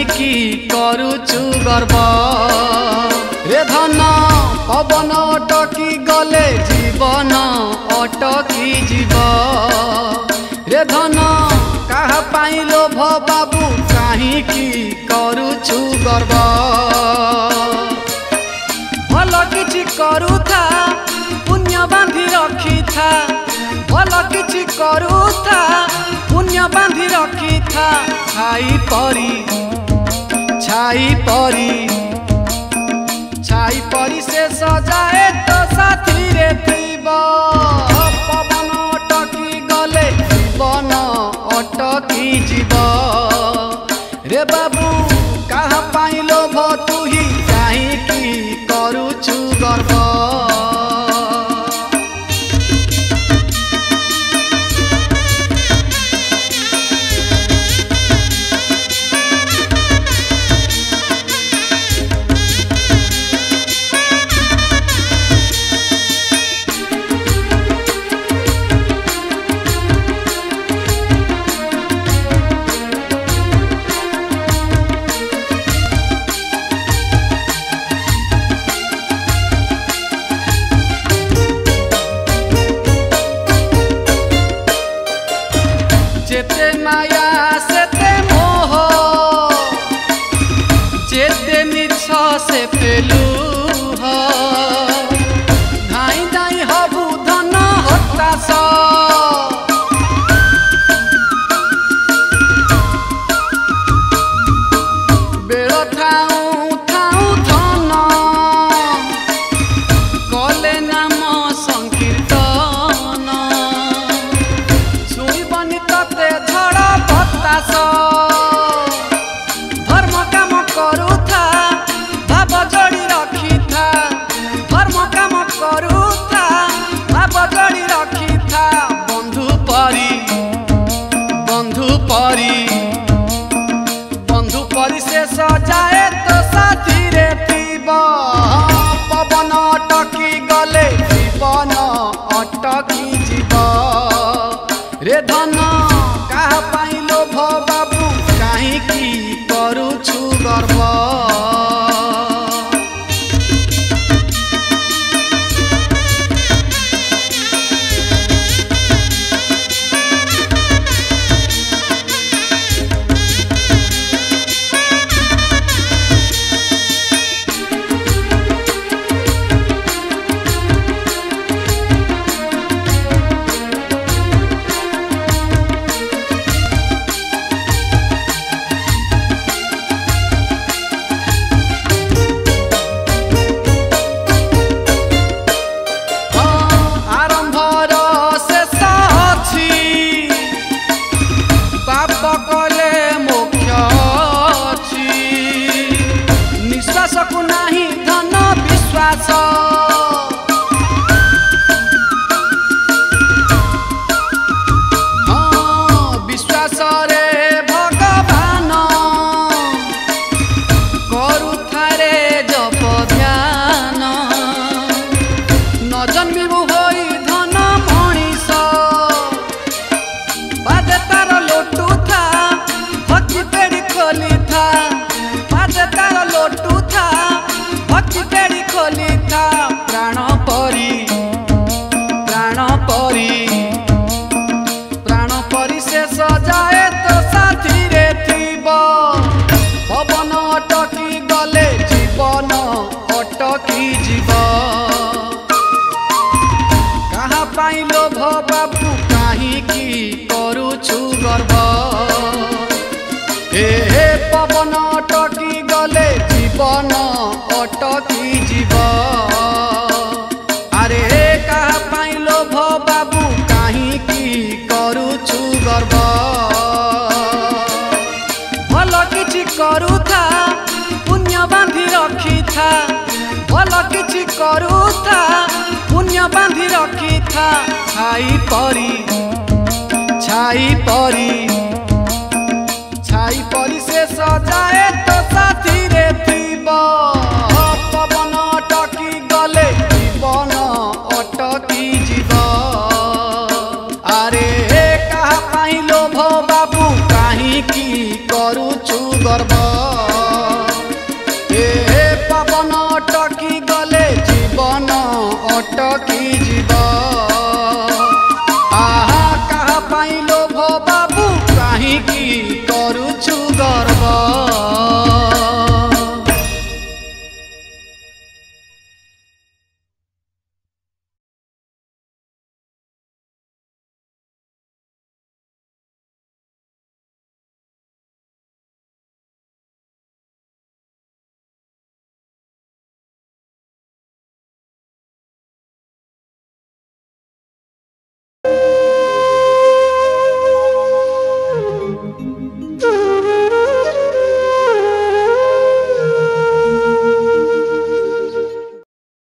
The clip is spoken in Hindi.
काहींकी करुचु गर्व रे धन पवन अटकी गले जीवन अटकी जीव रे धन कहा पाई लोभ बाबू काहींकी करुचु गर्व भल किछि करुथा पुण्य बांधी रखी था भल किछि करुथा पुण्य बांधी रखी था छाई परी से सजाए तो साथी रे थीब पवन अटकी गले जीवन अटकी जीव रे बाबू कहा पाई लोभ तू ही काहींकी करुचु गर्व जेते माया सेते मोह जेते मिछ से पेलुह धाई धाई हबु धन हताश बेल थाऊ थाऊ धन कले नाम संकीर्तन छुईबनी तते झड़ बतास धर्म काम करुथा भाव जोड़ी रखी था धर्म काम करुथा भाव जोड़ी रखी था बंधु परी से सजाए तो साथी रे थीब पवन अटकी गले जीवन अटकी जीव रे धन कहा पाई लोभ बाबू काहींकी करुचु गर्व कले मोक्ष अछि निश्वास को नाही धन विश्वास विश्वास रे भगवान करुथारे जप ध्यान न जन्मिबु होई धन मणिष बादे तार लोटू था भक्ति पेड़ी खोली था बादे तार लोटू था भक्ति पेड़ी खोली था प्राण परी से सजाए तो साथी रे थीब पवन अटकी गले जीवन अटकी जीव कहा पाई लोभ बाबू काहींकी करुचु गर्व हे पवन अटकी गले जीवन अटकी जीव अरे कहा पाई लोभ बाबू काहींकी करुचु गर्व भल किछि करुथा पुण्य बांधी रखी था भल किछि करुथा पुण्य बांधी रखी था छाई परी